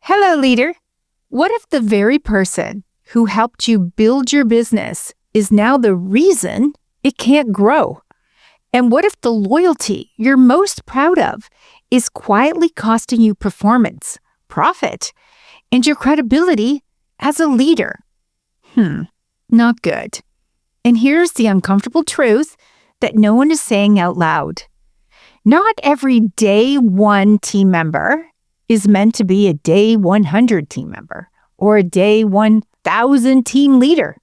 Hello, leader. What if the very person who helped you build your business is now the reason it can't grow? And what if the loyalty you're most proud of is quietly costing you performance, profit, and your credibility as a leader? Not good. And here's the uncomfortable truth that no one is saying out loud. Not every day one team member is meant to be a day 100 team member or a day 1,000 team leader.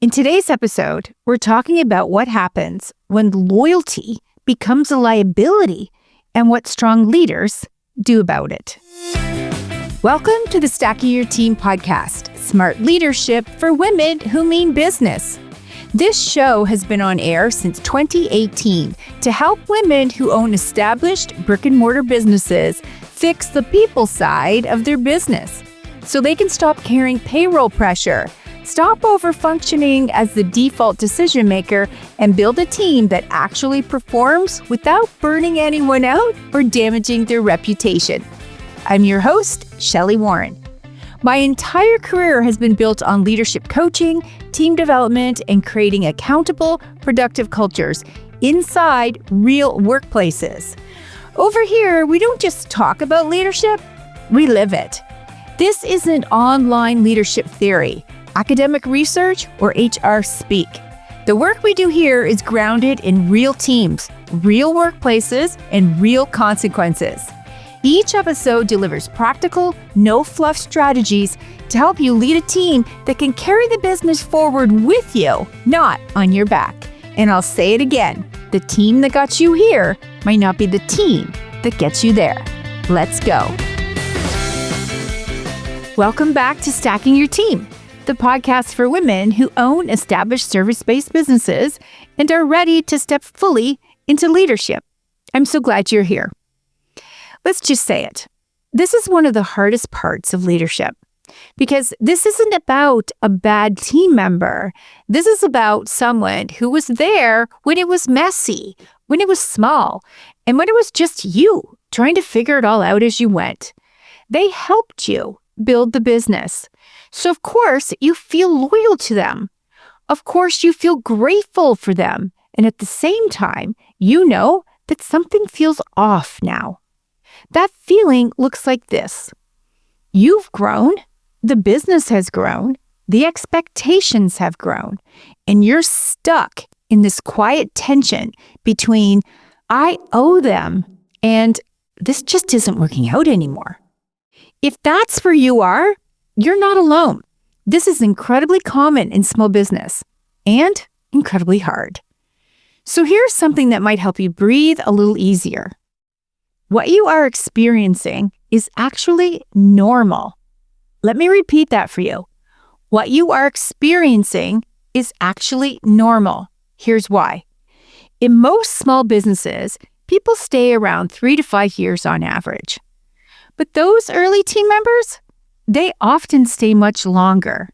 In today's episode, we're talking about what happens when loyalty becomes a liability and what strong leaders do about it. Welcome to the Stacking Your Team podcast, smart leadership for women who mean business. This show has been on air since 2018 to help women who own established brick-and-mortar businesses fix the people side of their business so they can stop carrying payroll pressure, stop over-functioning as the default decision maker, and build a team that actually performs without burning anyone out or damaging their reputation. I'm your host, Shelli Warren. My entire career has been built on leadership coaching, team development, and creating accountable, productive cultures inside real workplaces. Over here, we don't just talk about leadership, we live it. This isn't online leadership theory, academic research, or HR speak. The work we do here is grounded in real teams, real workplaces, and real consequences. Each episode delivers practical, no-fluff strategies to help you lead a team that can carry the business forward with you, not on your back. And I'll say it again, the team that got you here might not be the team that gets you there. Let's go. Welcome back to Stacking Your Team, the podcast for women who own established service-based businesses and are ready to step fully into leadership. I'm so glad you're here. Let's just say it. This is one of the hardest parts of leadership because this isn't about a bad team member. This is about someone who was there when it was messy, when it was small, and when it was just you trying to figure it all out as you went. They helped you build the business. So of course you feel loyal to them. Of course you feel grateful for them. And at the same time, you know that something feels off now. That feeling looks like this. You've grown, the business has grown, the expectations have grown, and you're stuck in this quiet tension between I owe them and this just isn't working out anymore. If that's where you are, you're not alone. This is incredibly common in small business and incredibly hard. So here's something that might help you breathe a little easier. What you are experiencing is actually normal. Let me repeat that for you. What you are experiencing is actually normal. Here's why. In most small businesses, people stay around 3 to 5 years on average. But those early team members, they often stay much longer.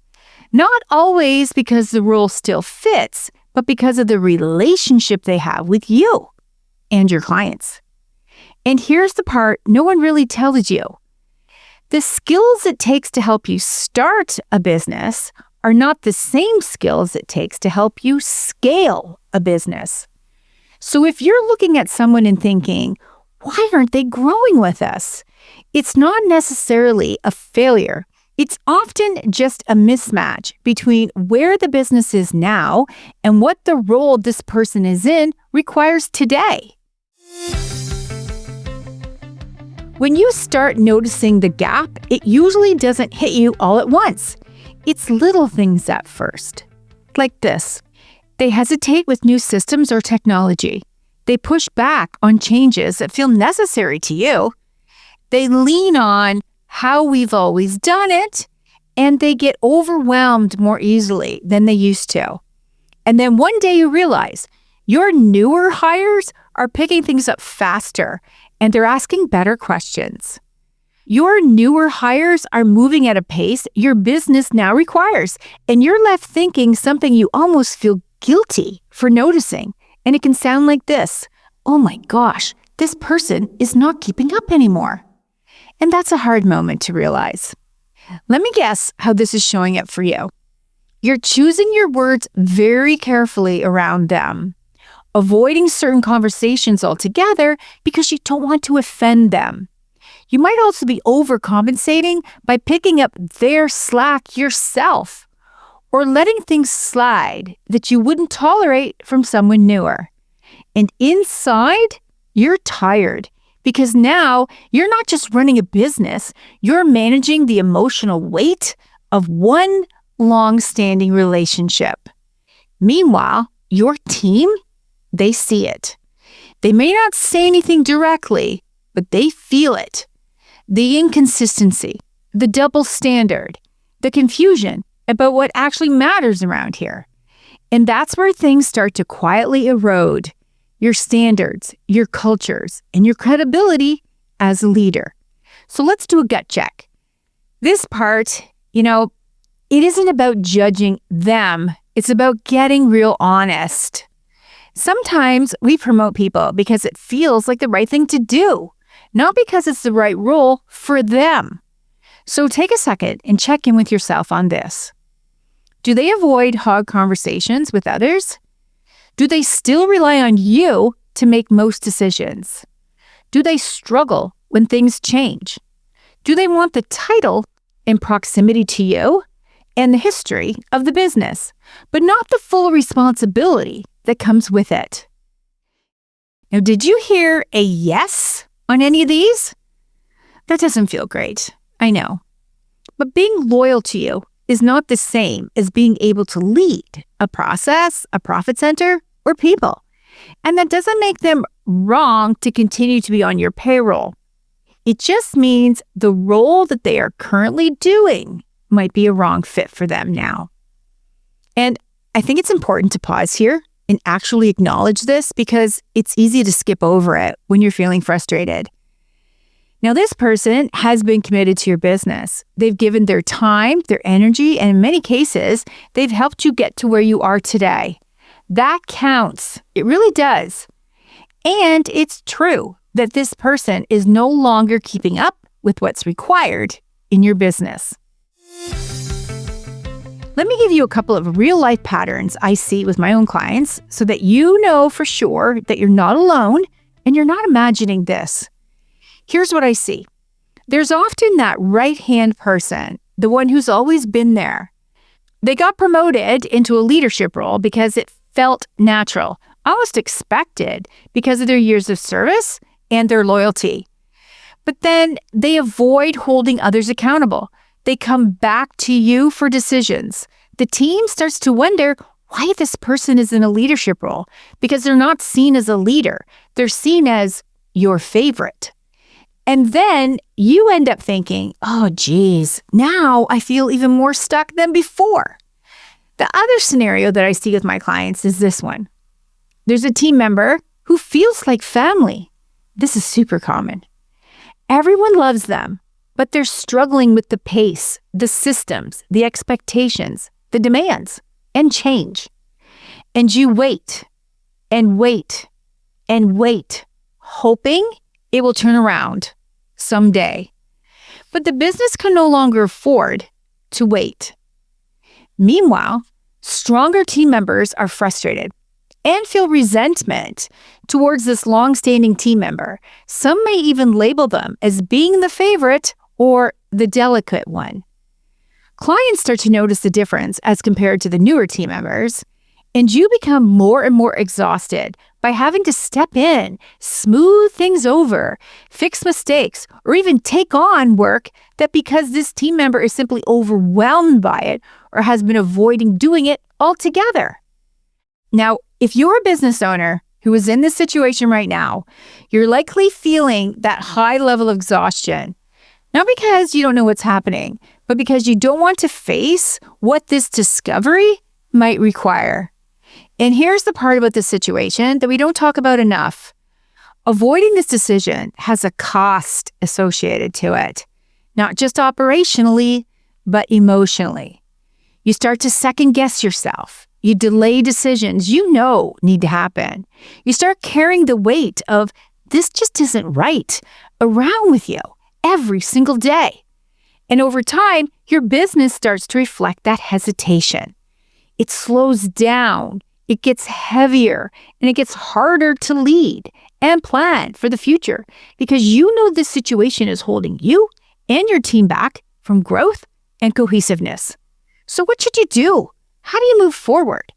Not always because the role still fits, but because of the relationship they have with you and your clients. And here's the part no one really tells you. The skills it takes to help you start a business are not the same skills it takes to help you scale a business. So if you're looking at someone and thinking, why aren't they growing with us? It's not necessarily a failure. It's often just a mismatch between where the business is now and what the role this person is in requires today. When you start noticing the gap, it usually doesn't hit you all at once. It's little things at first. Like this. They hesitate with new systems or technology. They push back on changes that feel necessary to you. They lean on how we've always done it, and they get overwhelmed more easily than they used to. And then one day you realize your newer hires are picking things up faster and they're asking better questions. Your newer hires are moving at a pace your business now requires, and you're left thinking something you almost feel guilty for noticing. And it can sound like this. Oh my gosh, this person is not keeping up anymore. And that's a hard moment to realize. Let me guess how this is showing up for you. You're choosing your words very carefully around them, avoiding certain conversations altogether because you don't want to offend them. You might also be overcompensating by picking up their slack yourself, or letting things slide that you wouldn't tolerate from someone newer. And inside, you're tired because now you're not just running a business, you're managing the emotional weight of one long-standing relationship. Meanwhile, your team, they see it. They may not say anything directly, but they feel it. The inconsistency, the double standard, the confusion about what actually matters around here. And that's where things start to quietly erode your standards, your cultures, and your credibility as a leader. So let's do a gut check. This part, it isn't about judging them. It's about getting real honest. Sometimes we promote people because it feels like the right thing to do, not because it's the right role for them. So take a second and check in with yourself on this. Do they avoid hard conversations with others? Do they still rely on you to make most decisions? Do they struggle when things change? Do they want the title and proximity to you and the history of the business, but not the full responsibility that comes with it? Now, did you hear a yes on any of these? That doesn't feel great, I know. But being loyal to you is not the same as being able to lead a process, a profit center, or people. And that doesn't make them wrong to continue to be on your payroll. It just means the role that they are currently doing might be a wrong fit for them now. And I think it's important to pause here and actually acknowledge this because it's easy to skip over it when you're feeling frustrated. Now, this person has been committed to your business. They've given their time, their energy, and in many cases, they've helped you get to where you are today. That counts. It really does. And it's true that this person is no longer keeping up with what's required in your business. Let me give you a couple of real-life patterns I see with my own clients so that you know for sure that you're not alone and you're not imagining this. Here's what I see. There's often that right-hand person, the one who's always been there. They got promoted into a leadership role because it felt natural, almost expected because of their years of service and their loyalty. But then they avoid holding others accountable. They come back to you for decisions. The team starts to wonder why this person is in a leadership role because they're not seen as a leader. They're seen as your favorite. And then you end up thinking, oh, geez, now I feel even more stuck than before. The other scenario that I see with my clients is this one. There's a team member who feels like family. This is super common. Everyone loves them, but they're struggling with the pace, the systems, the expectations, the demands, and change. And you wait and wait and wait, hoping it will turn around someday. But the business can no longer afford to wait. Meanwhile, stronger team members are frustrated and feel resentment towards this long-standing team member. Some may even label them as being the favorite or the delicate one. Clients start to notice the difference as compared to the newer team members, and you become more and more exhausted by having to step in, smooth things over, fix mistakes, or even take on work that because this team member is simply overwhelmed by it or has been avoiding doing it altogether. Now, if you're a business owner who is in this situation right now, you're likely feeling that high level of exhaustion, not because you don't know what's happening, but because you don't want to face what this discovery might require. And here's the part about this situation that we don't talk about enough. Avoiding this decision has a cost associated to it, not just operationally, but emotionally. You start to second guess yourself. You delay decisions you know need to happen. You start carrying the weight of this just isn't right around with you every single day. And over time, your business starts to reflect that hesitation. It slows down, it gets heavier, and it gets harder to lead and plan for the future because you know this situation is holding you and your team back from growth and cohesiveness. So what should you do? How do you move forward?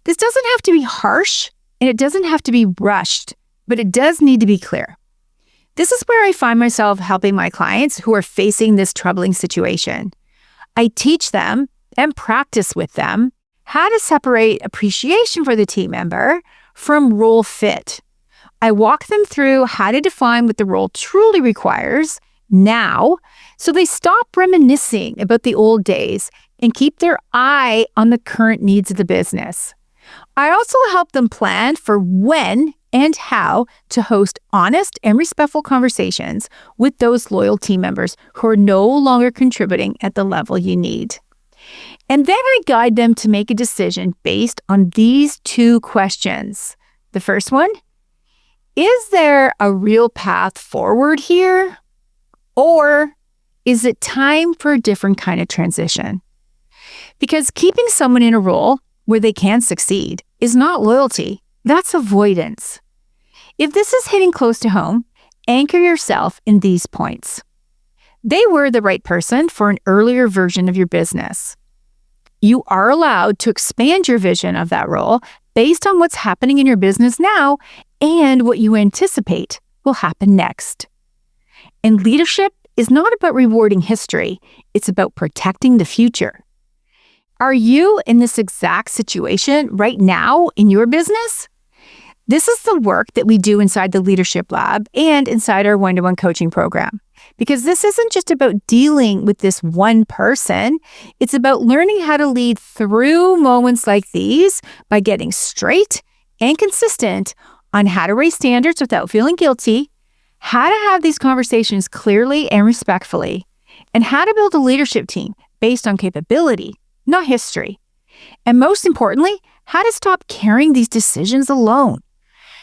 This doesn't have to be harsh and it doesn't have to be rushed, but it does need to be clear. This is where I find myself helping my clients who are facing this troubling situation. I teach them and practice with them how to separate appreciation for the team member from role fit. I walk them through how to define what the role truly requires now so they stop reminiscing about the old days and keep their eye on the current needs of the business. I also help them plan for when and how to host honest and respectful conversations with those loyal team members who are no longer contributing at the level you need. And then I guide them to make a decision based on these two questions. The first one, is there a real path forward here? Or is it time for a different kind of transition? Because keeping someone in a role where they can succeed is not loyalty, that's avoidance. If this is hitting close to home, anchor yourself in these points. They were the right person for an earlier version of your business. You are allowed to expand your vision of that role based on what's happening in your business now and what you anticipate will happen next. And leadership is not about rewarding history, it's about protecting the future. Are you in this exact situation right now in your business? This is the work that we do inside the Leadership Lab and inside our one-to-one coaching program. Because this isn't just about dealing with this one person, it's about learning how to lead through moments like these by getting straight and consistent on how to raise standards without feeling guilty, how to have these conversations clearly and respectfully, and how to build a leadership team based on capability, not history. And most importantly, how to stop carrying these decisions alone.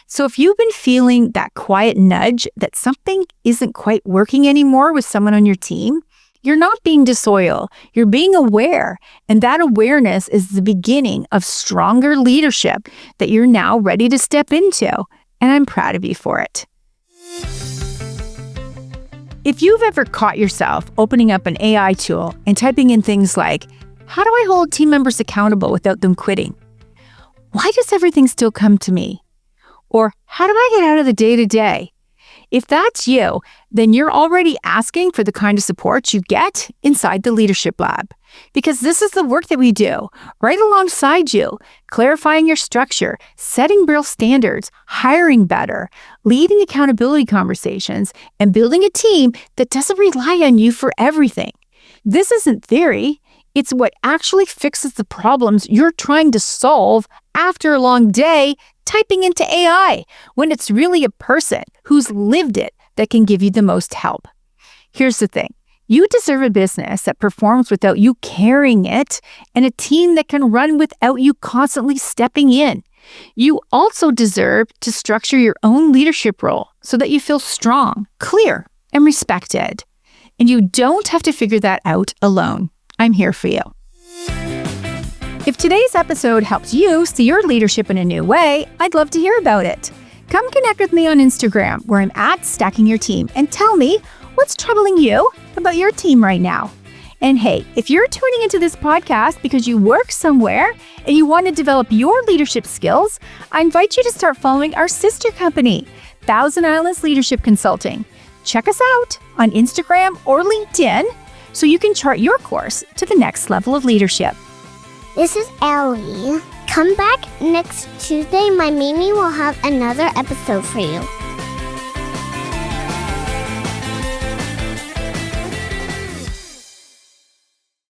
So if you've been feeling that quiet nudge that something isn't quite working anymore with someone on your team, you're not being disloyal, you're being aware. And that awareness is the beginning of stronger leadership that you're now ready to step into. And I'm proud of you for it. If you've ever caught yourself opening up an AI tool and typing in things like, how do I hold team members accountable without them quitting? Why does everything still come to me? Or how do I get out of the day-to-day? If that's you, then you're already asking for the kind of support you get inside the Leadership Lab. Because this is the work that we do, right alongside you, clarifying your structure, setting real standards, hiring better, leading accountability conversations, and building a team that doesn't rely on you for everything. This isn't theory. It's what actually fixes the problems you're trying to solve after a long day typing into AI, when it's really a person who's lived it that can give you the most help. Here's the thing. You deserve a business that performs without you carrying it and a team that can run without you constantly stepping in. You also deserve to structure your own leadership role so that you feel strong, clear, and respected. And you don't have to figure that out alone. I'm here for you. If today's episode helps you see your leadership in a new way, I'd love to hear about it. Come connect with me on Instagram, where I'm at Stacking Your Team, and tell me what's troubling you about your team right now. And hey, if you're tuning into this podcast because you work somewhere and you want to develop your leadership skills, I invite you to start following our sister company, Thousand Islands Leadership Consulting. Check us out on Instagram or LinkedIn so you can chart your course to the next level of leadership. This is Ellie. Come back next Tuesday. My Mimi will have another episode for you.